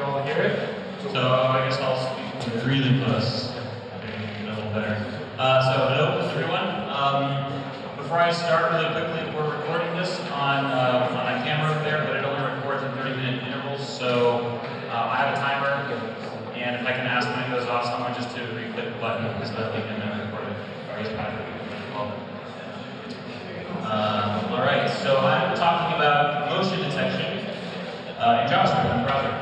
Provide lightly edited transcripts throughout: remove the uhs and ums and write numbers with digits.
you all hear it? So I guess I'll speak really close. Maybe a little better. So hello everyone. Before I start really quickly, we're recording this on a camera over there, but it only records in 30-minute intervals. So I have a timer, and if I can ask when it goes off, someone just to click the button so that we can record it. All right, so I'm talking about motion detection in JavaScript in the browser.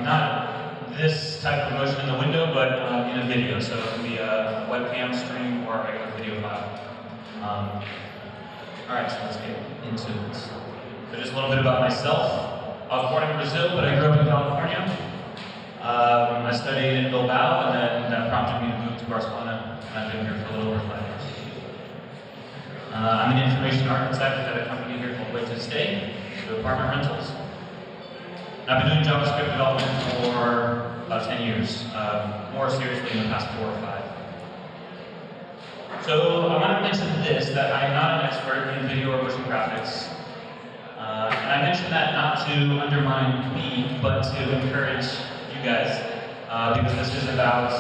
Not this type of motion in the window, but in a video. So it can be a webcam stream or a regular video file. All right, so let's get into it. So just a little bit about myself. I was born in Brazil, but I grew up in California. I studied in Bilbao, and then that prompted me to move to Barcelona, and I've been here for a little over 5 years. I'm an information architect at a company here called Wait to Stay, do apartment rentals. And I've been doing JavaScript development for about 10 years, more seriously in the past 4 or 5. So I want to mention this, that I'm not an expert in video or motion graphics. And I mention that not to undermine me, but to encourage you guys, because this is about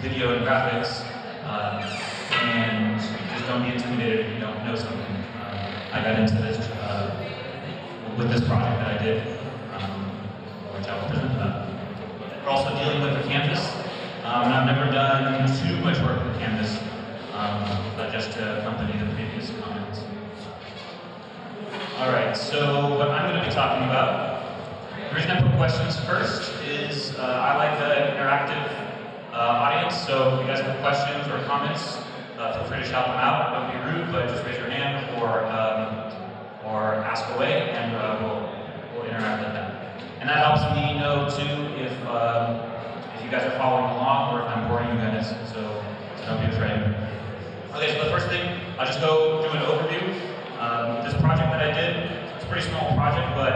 video and graphics, and just don't be intimidated if you don't know something. I got into this with this project that I did, which I will present about. We're also dealing with the canvas, and I've never done too much work with canvas, but just to accompany the previous comments. All right, so what I'm going to be talking about, the reason I put questions first is I like the interactive audience, so if you guys have questions or comments, feel free to shout them out. Don't be rude, but just raise your hand or ask away, and we'll interact with that. And that helps me know too if you guys are following along or if I'm boring you guys. So don't be afraid. Okay, so the first thing, I'll just go do an overview. This project that I did, it's a pretty small project, but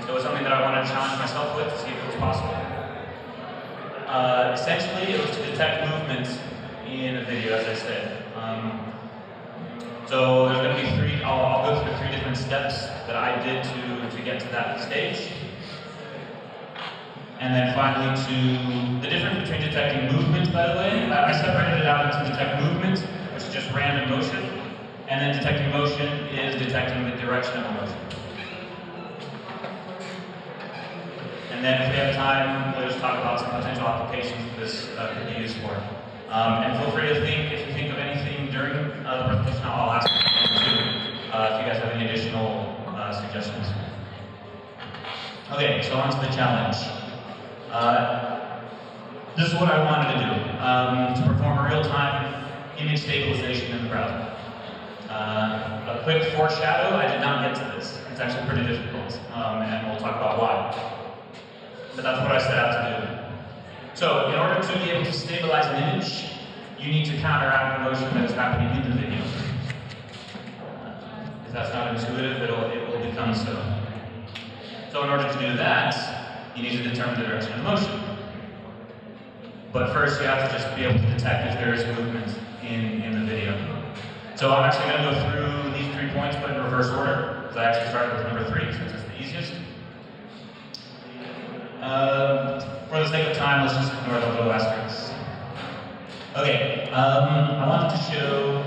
it was something that I wanted to challenge myself with to see if it was possible. Essentially, it was to detect movement in a video, as I said. So there's going to be I'll go through 3 different steps that I did to get to that stage. And then finally the difference between detecting movement, by the way. I separated it out into detect movement, which is just random motion. And then detecting motion is detecting the direction of a motion. And then if we have time, we'll just talk about some potential applications this could be used for. And feel free to think, if you think of anything during the presentation, I'll ask you too, if you guys have any additional suggestions. Okay, so on to the challenge. This is what I wanted to do, to perform a real-time image stabilization in the browser. A quick foreshadow, I did not get to this. It's actually pretty difficult, and we'll talk about why. But that's what I set out to do. So, in order to be able to stabilize an image, you need to counteract the motion that is happening in the video. If that's not intuitive, it will become so. So in order to do that, you need to determine the direction of motion. But first, you have to just be able to detect if there is movement in the video. So I'm actually going to go through these 3 points, but in reverse order, because I actually started with number 3, since it's the easiest. For the sake of time, let's just ignore the little asterisks. Okay, I wanted to show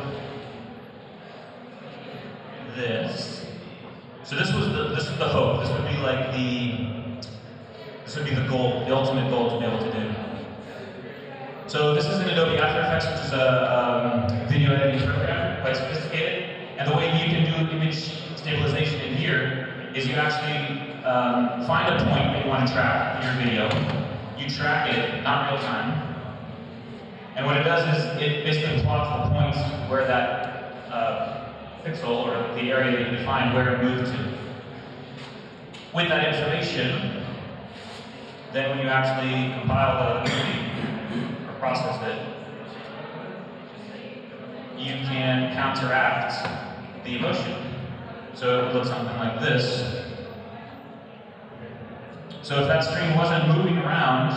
this. So this is the hope. This would be like the goal, the ultimate goal to be able to do. So this is in Adobe After Effects, which is a video editing program, quite sophisticated. And the way you can do image stabilization in here is you actually find a point that you want to track in your video. You track it, not real time. And what it does is it basically plots the points where that pixel, or the area that you define, where it moved to. With that information, then when you actually compile the movie, or process it, you can counteract the motion. So it would look something like this. So if that string wasn't moving around,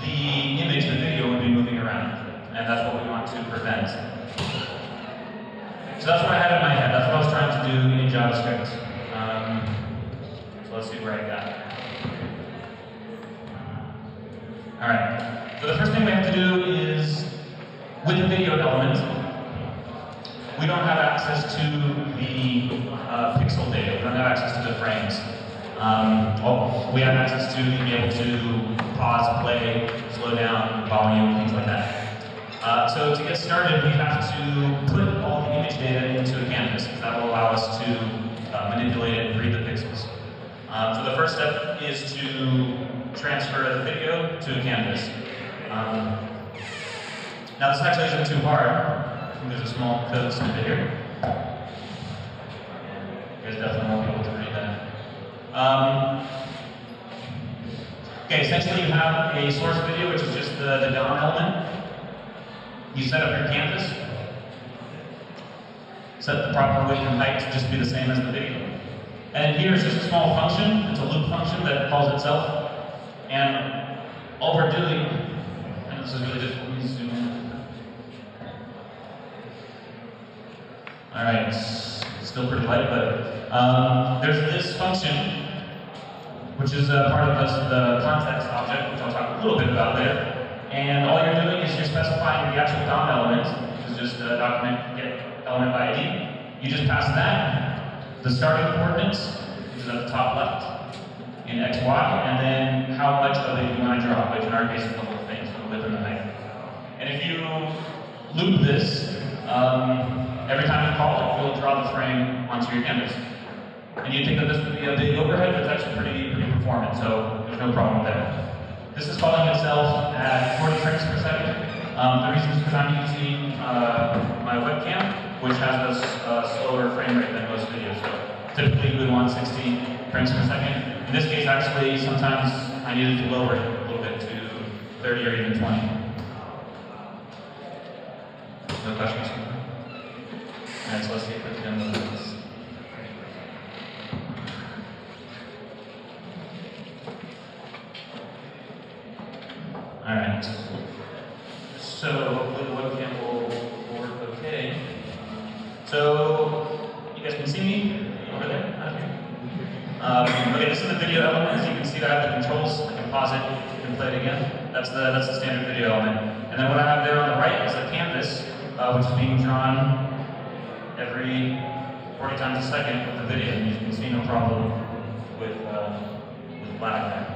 the image, the video, would be moving around. And that's what we want to prevent. So that's what I had in my head. That's what I was trying to do in JavaScript. So let's see where I got. All right. So the first thing we have to do is, with the video element, we don't have access to the pixel data. We don't have access to the frames. We have access to being able to pause, play, slow down, volume, things like that. So to get started, we have to put all the image data into a canvas. That will allow us to manipulate it and read the pixels. So the first step is to transfer the video to a canvas. Now this actually isn't too hard. I think there's a small code snippet here. You guys definitely won't be able to read that. Okay, essentially you have a source video, which is just the DOM element. You set up your canvas. Set the proper weight and height to just be the same as the video. And here is just a small function. It's a loop function that calls itself. And all we're doing, and this is really difficult, let me zoom in. Alright, still pretty light, but there's this function, which is part of the context object, which I'll talk a little bit about later. And all you're doing is you're specifying the actual DOM element, which is just the document get element by ID. You just pass that, the starting coordinates, which is at the top left, in X, Y, and then how much of it you want to draw, which in our case is the whole thing, so the width and the height. And if you loop this, every time you call it, you'll draw the frame onto your canvas. And you'd think that this would be a big overhead, but it's actually pretty performant, so there's no problem there. This is calling itself at 40 frames per second. The reason is because I'm using my webcam, which has a slower frame rate than most videos. So typically you would want 60 frames per second. In this case, actually, sometimes I needed to lower it a little bit to 30 or even 20. No questions? Alright, so let's see if we can move this. Alright. So hopefully the webcam will work okay. So you guys can see me over there? Okay, this is the video element. As you can see, I have the controls. I can pause it, you can play it again. That's the standard video element. And then what I have there on the right is a canvas, which is being drawn every 40 times a second with the video. And you can see no problem with lag there.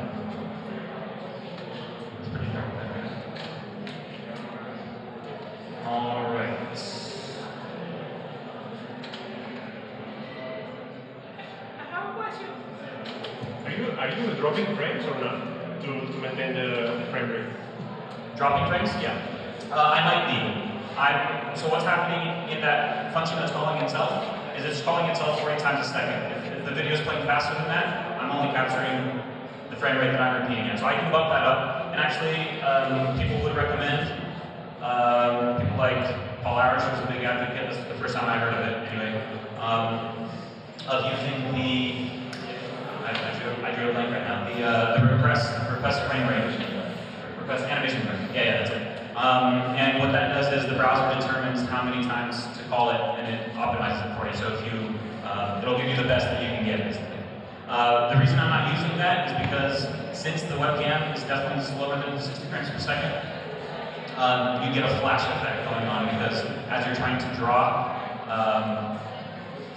It's pretty dark there. All right. Are you dropping frames or not to maintain the frame rate? Dropping frames? Yeah. I might be. So what's happening in that function that's calling itself is it's calling itself 40 times a second. If the video is playing faster than that, I'm only capturing the frame rate that I'm repeating it. So I can bump that up. And actually, people would recommend, people like Paulo, who's a big advocate, this is the first time I heard of it anyway, of using the, I drew a blank right now, the request frame rate, request animation frame, yeah, that's it. And what that does is the browser determines how many times to call it, and it optimizes it for you. So if you, it'll give you the best that you can get, basically. The reason I'm not using that is because since the webcam is definitely slower than 60 frames per second, you get a flash effect going on because as you're trying to draw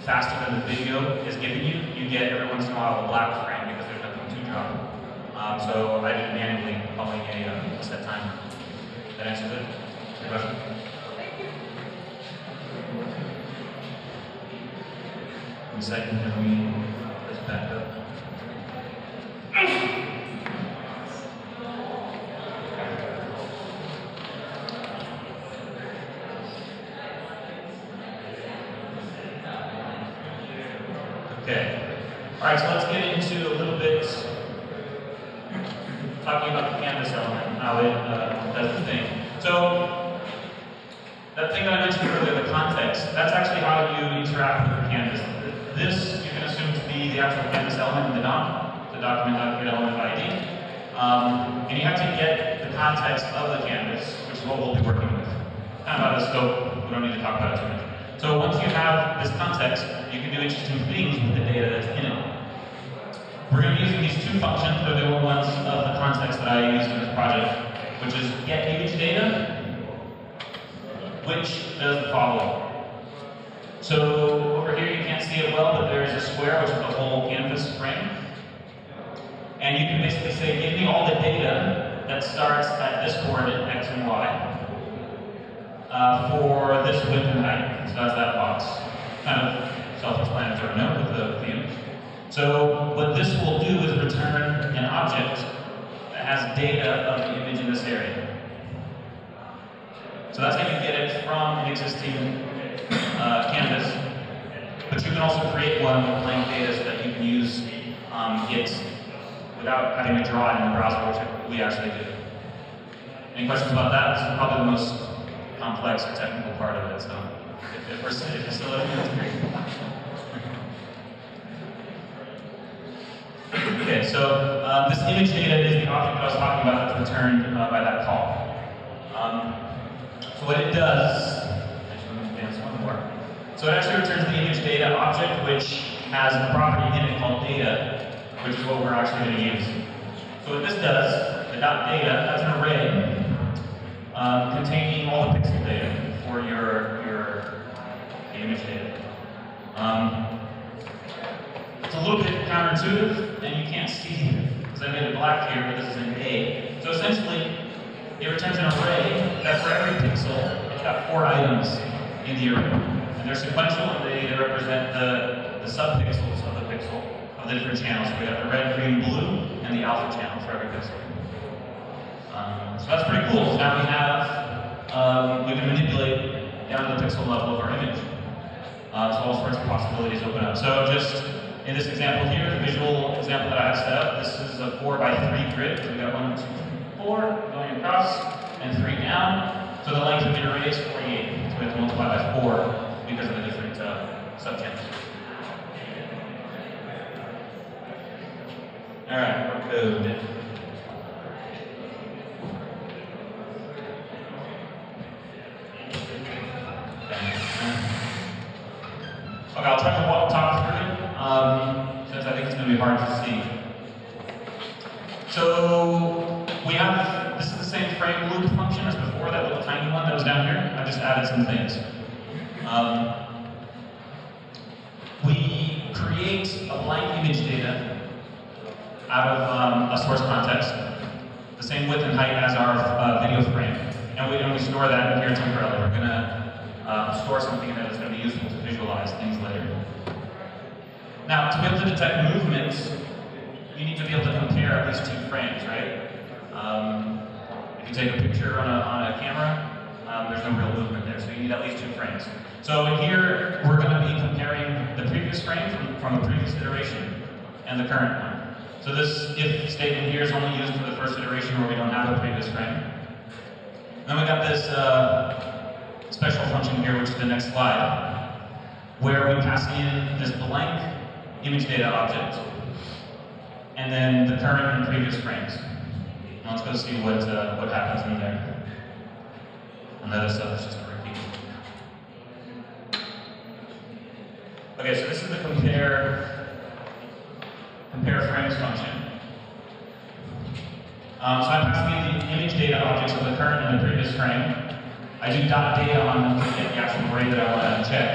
faster than the video is giving you, you get every once in a while a black frame because there's nothing to draw. So I did it manually calling a set timer. That answers it? Your question? One second, let me let's back up. Okay. Alright, so let's get into a little bit talking about the canvas element and how it does the thing. So, that thing that I mentioned earlier, the context, that's actually how you interact with the canvas. This you can assume to be the actual canvas element in the DOM, the document element ID. And you have to get the context of the canvas, which is what we'll be working with. Kind of out of scope, we don't need to talk about it too much. So once you have this context, you can do interesting things with the data that's in it. We're going to be using these two functions, but they were ones of the context that I used in this project, which is get image data, which does the following. So over here you can't see it well, but there is a square, which is the whole canvas frame. And you can basically say, give me all the data that starts at this coordinate, x and y, for this width and height. So that's that box. Kind of self-explanatory note with the image. So what this will do is return an object that has data of the image in this area. So that's how you get it from an existing canvas. But you can also create one with blank data so that you can use it without having to draw it in the browser, which we actually do. Any questions about that? This is probably the most complex or technical part of it. So if you're still listening, it's great. Okay, so this image data is the object I was talking about that's returned by that call. So what it does, actually let me advance one more. So it actually returns the image data object, which has a property in it called data, which is what we're actually going to use. So what this does, the .data, that's an array containing all the pixel data for your image data. It's a little bit counterintuitive, and you can't see it, because I made it black here, but this is an A. So essentially, it returns an array that for every pixel, it's got 4 items in the array. And they're sequential, and they represent the subpixels of the pixel of the different channels. So we have the red, green, blue, and the alpha channel for every pixel. So that's pretty cool. So now we can manipulate down to the pixel level of our image. So all sorts of possibilities open up. So just in this example here, the visual example that I have set up, this is a 4x3 grid. So we got 1, 2, 3, 4 going across, and 3 down. So the length of the array is 48. So we have to multiply by 4 because of the different subchannels. All right, more code. Okay, I'll try to talk through it, since I think it's going to be hard to see. So we have, this is the same frame loop function as before, that little tiny one that was down here. I just added some things. We create a blank image data out of a source context, the same width and height as our video frame. And we store that in here temporarily. We're going to store something in there that's going to be useful to visualize things later. Now, to be able to detect movements, you need to be able to compare at least 2 frames, right? If you take a picture on a camera, there's no real movement there, so you need at least 2 frames. So in here, we're going to be comparing the previous frame from a previous iteration and the current one. So this if statement here is only used for the first iteration where we don't have a previous frame. Then we got this special function here, which is the next slide, where we pass in this blank image data object, and then the current and previous frames. Now let's go see what happens in there. And the other stuff is just a repeat. Okay, so this is the compare frames function. So I'm passing in the image data objects of the current and the previous frame. I do .data on them to get the actual array that I want to check.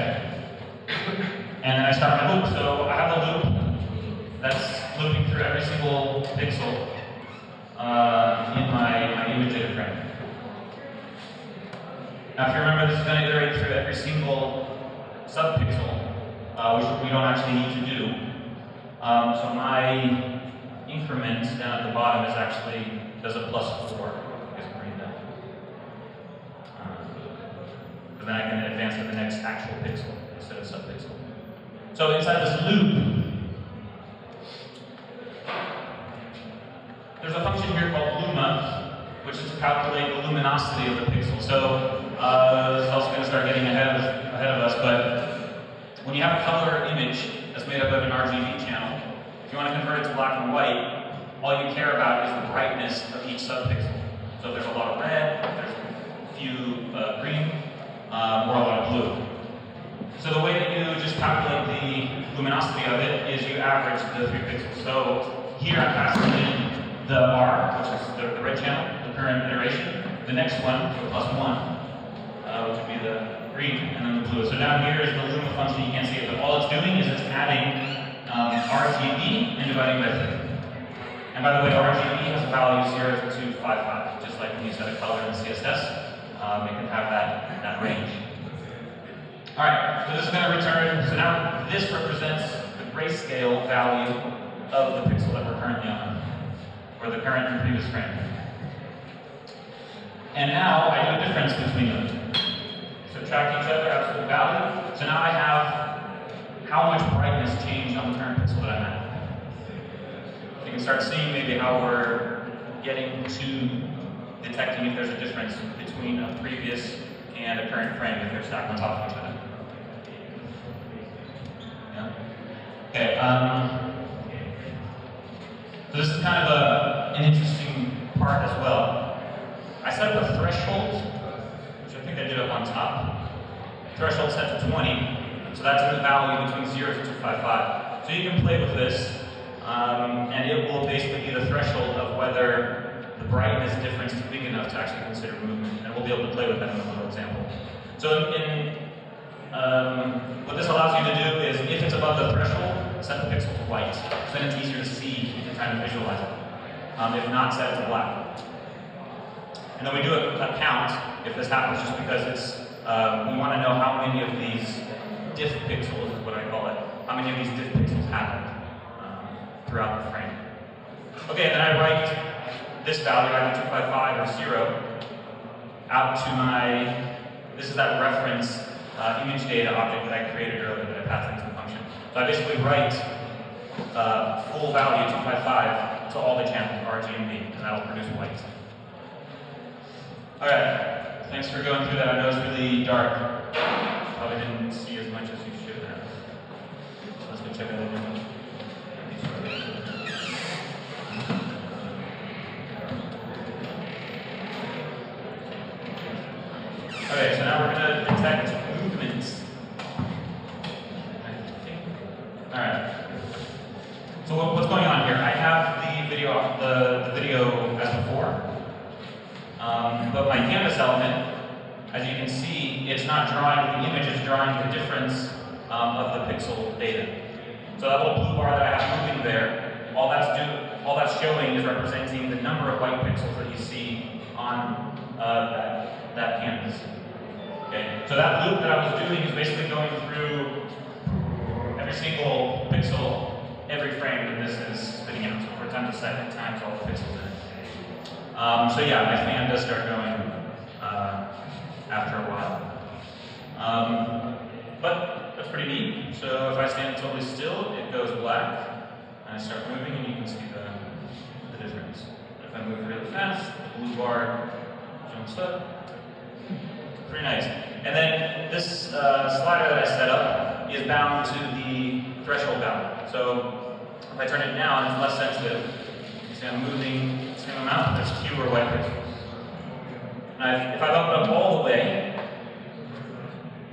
And then I start my loop. So I have a loop that's looping through every single pixel in my image data frame. Now if you remember, this is going to iterate through every single subpixel, which we don't actually need to do. So my increment down at the bottom is actually, does a +4. You guys can read that. But then I can advance to the next actual pixel instead of subpixel. So inside this loop, there's a function here called luma, which is to calculate the luminosity of the pixel. So this is also going to start getting ahead of us, but when you have a color image that's made up of an RGB channel, if you want to convert it to black and white, all you care about is the brightness of each subpixel. So if there's a lot of red, if there's a few green, or a lot of blue. So the way that you just calculate the luminosity of it is you average the 3 pixels. So here I'm passing in the R, which is the red channel, the current iteration. The next one, so +1, which would be the green, and then the blue. So down here is the luma function. You can't see it, but all it's doing is it's adding RGB and dividing by 3. And by the way, RGB has a value 0 to 55, just like when you set a color in CSS, it can have that range. All right, so this is going to return, so now this represents the grayscale value of the pixel that we're currently on, or the current and previous frame. And now I do a difference between them. Subtract each other, absolute value. So now I have how much brightness changed on the current pixel that I'm at. You can start seeing maybe how we're getting to detecting if there's a difference between a previous and a current frame if they're stacked on top of each other. Yeah. Okay. So this is kind of an interesting part as well. I set up a threshold, which I think I did up on top. Threshold set to 20, so that's in the value between 0 to 255. So you can play with this. And it will basically be the threshold of whether the brightness difference is big enough to actually consider movement. And we'll be able to play with that in a little example. So what this allows you to do is, if it's above the threshold, set the pixel to white. So then it's easier to see if you're trying to visualize it. If not, set it to black. And then we do a count if this happens, just because it's we want to know how many of these diff pixels, is what I call it, how many of these diff pixels happen throughout the frame. Okay, and then I write this value, either 255 or 0, out to my, this is that reference image data object that I created earlier that I passed into the function. So I basically write full value 255 to all the channels, RG and B, and that'll produce white. Alright, thanks for going through that. I know it's really dark. Probably didn't see as much as you should have. So let's go check it out. Okay, so now we're going to detect movements. Alright. So what's going on here? I have the video as before. But my canvas element, as you can see, it's not drawing the image, it's drawing the difference of the pixel data. So that little blue bar that I have moving there, all that's showing is representing the number of white pixels that you see on that canvas. Okay, so that loop that I was doing is basically going through every single pixel, every frame that this is spitting out. So 4 times a second times all the pixels in it. So yeah, my fan does start going after a while. But that's pretty neat. So if I stand totally still, it goes black. And I start moving and you can see the difference. If I move really fast, the blue bar jumps up. Pretty nice. And then this slider that I set up is bound to the threshold value. So if I turn it down, it's less sensitive. You see I'm moving the same amount, there's fewer white pixels. Now if I bump it up all the way,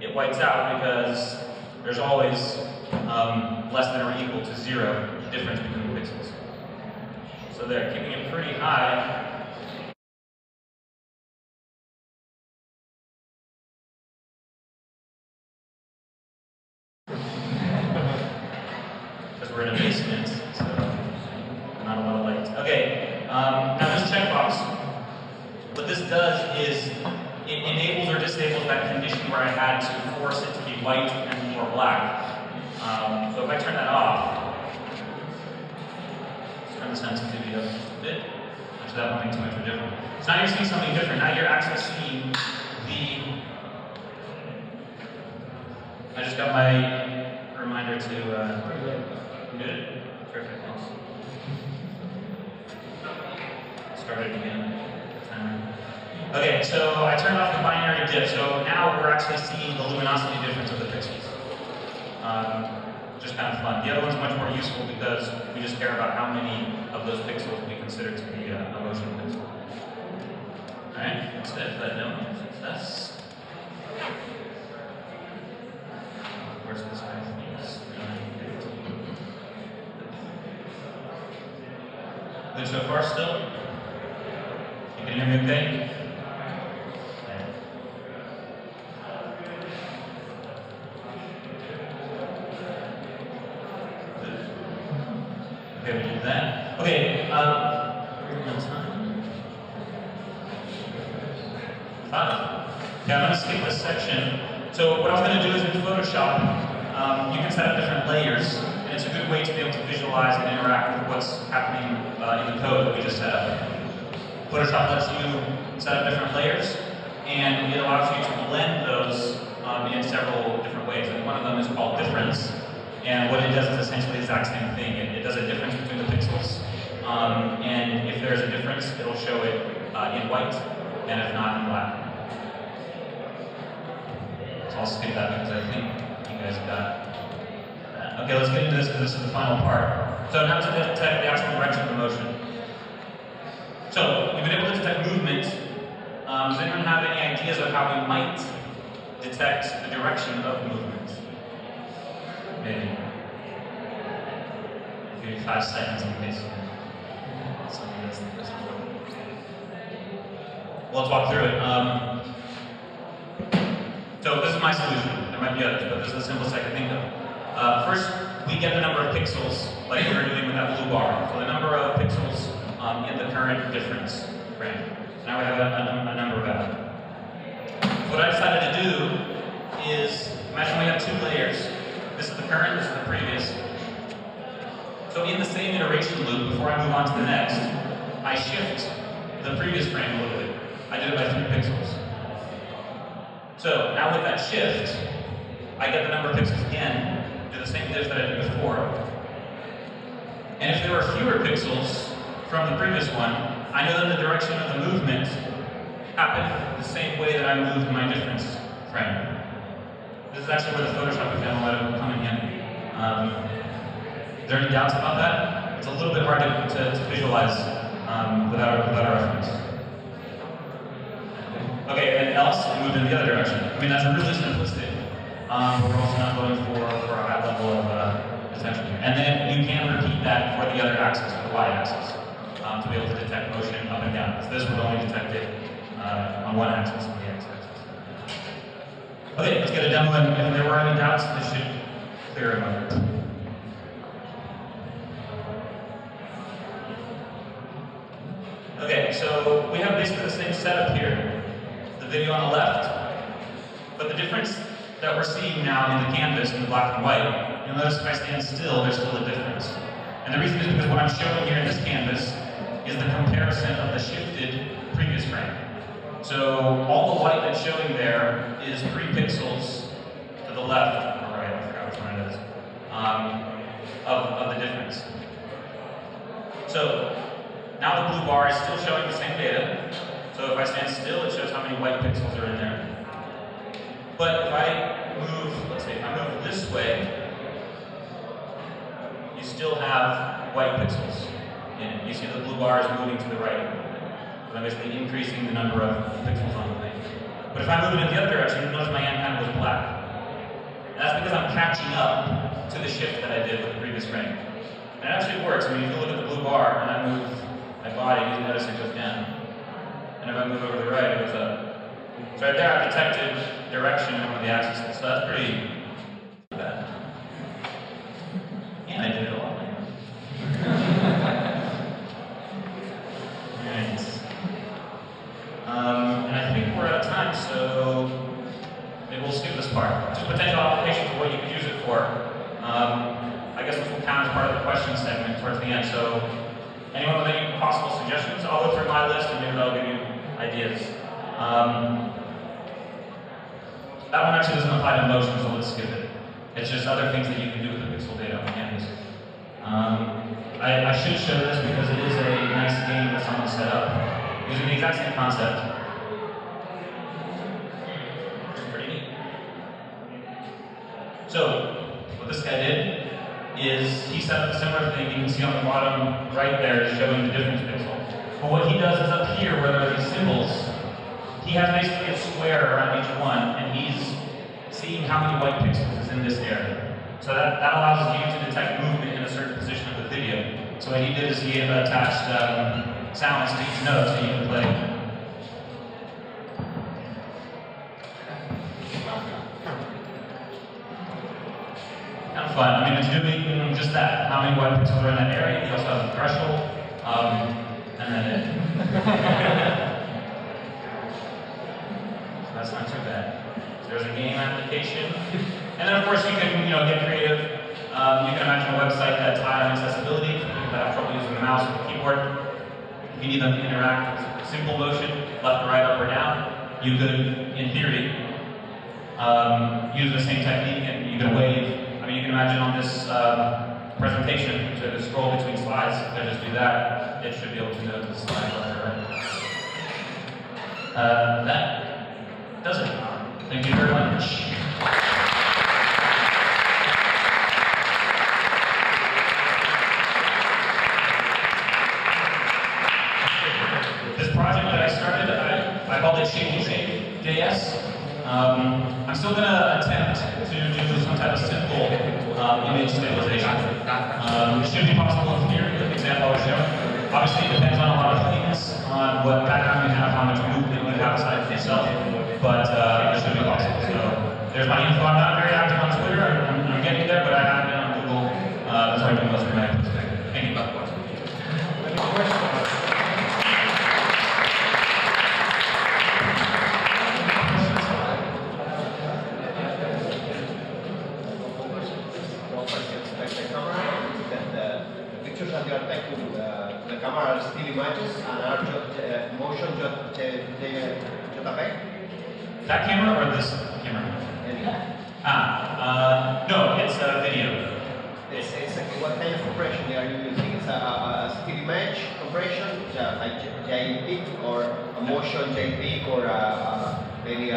it whites out because there's always less than or equal to 0 difference between the pixels. So there, keeping it pretty high. We're in a basement, so not a lot of light. Okay, now this checkbox, what this does is it enables or disables that condition where I had to force it to be white and or black. So if I turn that off, let's turn the sensitivity up just a bit. Actually, that won't make too much of a difference. So now you're seeing something different. Now you're actually seeing I just got my reminder to. You did it? Perfect, thanks. Start it again. Okay, so I turned off the binary diff, so now we're actually seeing the luminosity difference of the pixels. Just kind of fun. The other one's much more useful because we just care about how many of those pixels we consider to be a motion pixel. Alright, that's it. Let know. Success. so this height is 315. Good so far still? You can hear me okay? Okay, we did that. Okay, one time. 5. Okay, I'm going to skip this section. So what I was going to do is in Photoshop, you can set up different layers, and it's a good way to be able to visualize and interact with what's happening in the code that we just set up. Photoshop lets you set up different layers, and it allows you to blend those in several different ways. And one of them is called difference. And what it does is essentially the exact same thing. It does a difference between the pixels. And if there's a difference, it'll show it in white, and if not, in black. So I'll skip that because I think you guys got that. Okay, let's get into this because this is the final part. So now to detect the actual direction of the motion. So we've been able to detect movement. Does anyone have any ideas of how we might detect the direction of movement? Maybe. Give you 5 seconds in case something that's the best one. Well, let's walk through it. So this is my solution. There might be others, but this is the simplest I can think of. First, we get the number of pixels, like we were doing with that blue bar. So the number of pixels in the current difference frame. So now we have a number value. What I decided to do is, imagine we have 2 layers. This is the current, this is the previous. So in the same iteration loop, before I move on to the next, I shift the previous frame a little bit. I did it by 3 pixels. So now with that shift, I get the number of pixels again, do the same diff that I did before. And if there were fewer pixels from the previous one, I know that the direction of the movement happened the same way that I moved my difference frame. This is actually where the Photoshop example will come in handy. Is there any doubts about that? It's a little bit hard to visualize without a reference. Okay, and else, we move in the other direction. I mean, that's really simplistic. But we're also not going for a high level of detection. And then you can repeat that for the other axis, the y-axis, to be able to detect motion up and down. So this would only detect it on one axis, on the x-axis. Okay, let's get a demo, and if there were any doubts, this should clear them up. Okay, so we have basically the same setup here. The video on the left, but the difference that we're seeing now in the canvas, in the black and white, you'll notice if I stand still, there's still a difference. And the reason is because what I'm showing here in this canvas is the comparison of the shifted previous frame. So all the white that's showing there is 3 pixels to the left, or right, I forgot which one it is, of the difference. So now the blue bar is still showing the same data. So if I stand still, it shows how many white pixels are in there. But if I move, let's say, if I move this way, you still have white pixels in it. You see the blue bar is moving to the right. So I'm basically increasing the number of pixels on the thing. But if I move it in the other direction, you notice my hand kind of goes black. And that's because I'm catching up to the shift that I did with the previous frame. And it actually works. I mean, if you look at the blue bar and I move my body, you notice it goes down. And if I move over to the right, it goes up. So right there, I've detected direction on one of the axes. So that's pretty bad. And I did it a lot. And I think we're out of time, so maybe we'll skip this part. Just potential applications for what you could use it for. I guess this will count as part of the question segment towards the end. So anyone with any possible suggestions? I'll go through my list and maybe that'll give you ideas. That one actually doesn't apply to motion, so let's skip it. It's just other things that you can do with the pixel data on canvas. I should show this because it is a nice game that someone set up using the exact same concept. It's pretty neat. So, what this guy did is he set up a similar thing. You can see on the bottom right there is showing the difference pixel. But what he does is up here, where there are these symbols, he has basically a square around each one, and he's seeing how many white pixels is in this area. So that allows you to detect movement in a certain position of the video. So what he did is he attached sounds to each note so you can play. Kind of fun. I mean, it's doing just that. How many white pixels are in that area? He also has a threshold. And then it. So that's not too bad. So there's a game application. And then of course you can get creative. You can imagine a website that's high on accessibility, people that have trouble using the mouse or the keyboard. If you need them to interact with simple motion, left or right, up or down, you could, in theory, use the same technique and you can wave. I mean, you can imagine on this presentation to scroll between slides. If I just do that, it should be able to know the slide left or right. That does it. Thank you very much. This project that I started, I called it JavaScript. I'm still going to attempt to do some type of simple image stabilization. It should be possible in theory with the example I was showing. Obviously, it depends on a lot of things, on what background you have, how much movement you have aside from yourself, but it should be possible. So there's my info. I'm not very active on Twitter. I'm getting there, but I have been on Google. That's where I do most of my posting. Thank you. The camera are still images and are motion JPEG? That camera or this camera? No, it's a video. What kind of compression are you using? It's a still image compression, like JPEG, or a motion JPEG, or maybe a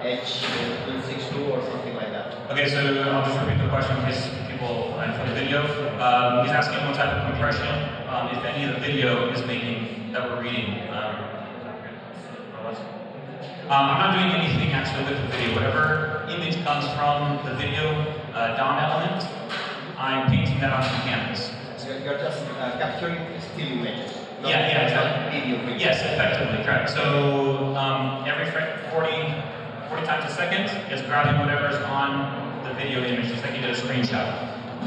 H262 or something like that? Okay, so I'll just repeat the question in case people for the video. He's asking what type of compression, if any, of the video is making that we're reading. I'm not doing anything actually with the video. Whatever image comes from the video DOM element, I'm painting that onto the canvas. So you're just capturing still images? Yeah, exactly. Video. Yes, effectively, correct. So every 40 times a second, it's grabbing whatever's on the video image, just like you did a screenshot,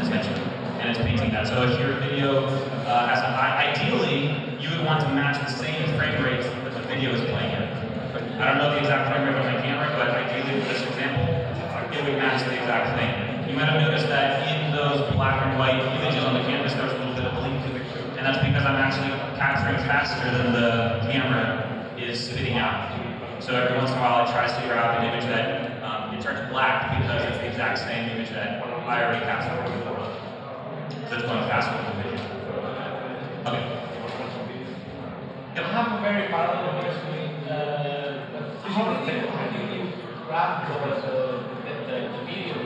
essentially, and it's painting that. So if your video has ideally, you would want to match the same frame rate that the video is playing at. I don't know the exact frame rate on my camera, but ideally for this example, it would match the exact thing. You might have noticed that in those black and white images on the canvas, there's a little bit of blink, and that's because I'm actually capturing faster than the camera is spitting out. So every once in a while, it tries to grab an image that it turns black because it's the exact same image that I already captured before. So it's going faster than the video. Okay. I have a very parallel question. How do you grab the video,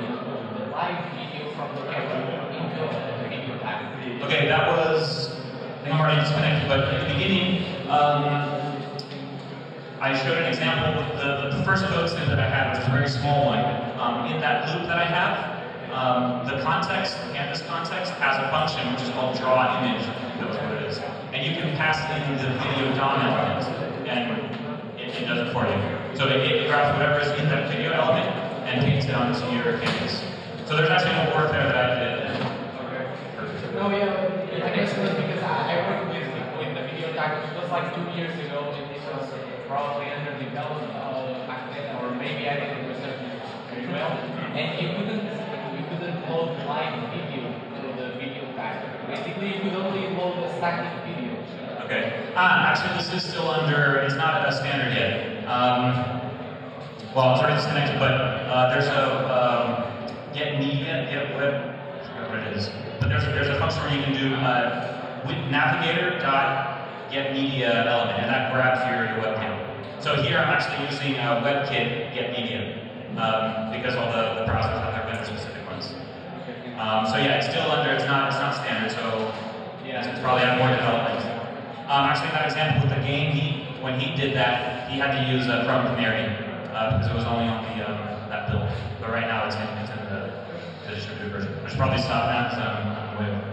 the live video from the camera into the video tag? Okay, that was, I think I'm already disconnected, but at the beginning, I showed an example with the first code snippet that I had, which is a very small one. In that loop that I have, the context, the canvas context, has a function which is called draw image. That's what it is. And you can pass in the video DOM element, and it does it for you. So it grabs whatever is in that video element and paints it onto your canvas. So there's actually no work there that I did. No, yeah, I guess it was because I worked with the video tag. It was like 2 years ago, and this was probably underdeveloped back then, or maybe I didn't research it very well. And you couldn't load live video to the video tag. Basically, you could only load a static video. Okay. Actually, this is still under, it's not a standard yet. Well, it's already disconnected, but there's a get media, get web, I forgot what it is. But there's a function where you can do navigator.get media element, and that grabs your webcam. So here I'm actually using WebKit get media, because all the browsers have their vendor-specific ones. So yeah, it's still under, it's not standard, so yeah, it's probably have more development. Actually, in that example with the game, when he did that, he had to use from Canary, because it was only on the that build. But right now it's in the distributed version. I should probably stop now because I'm way over.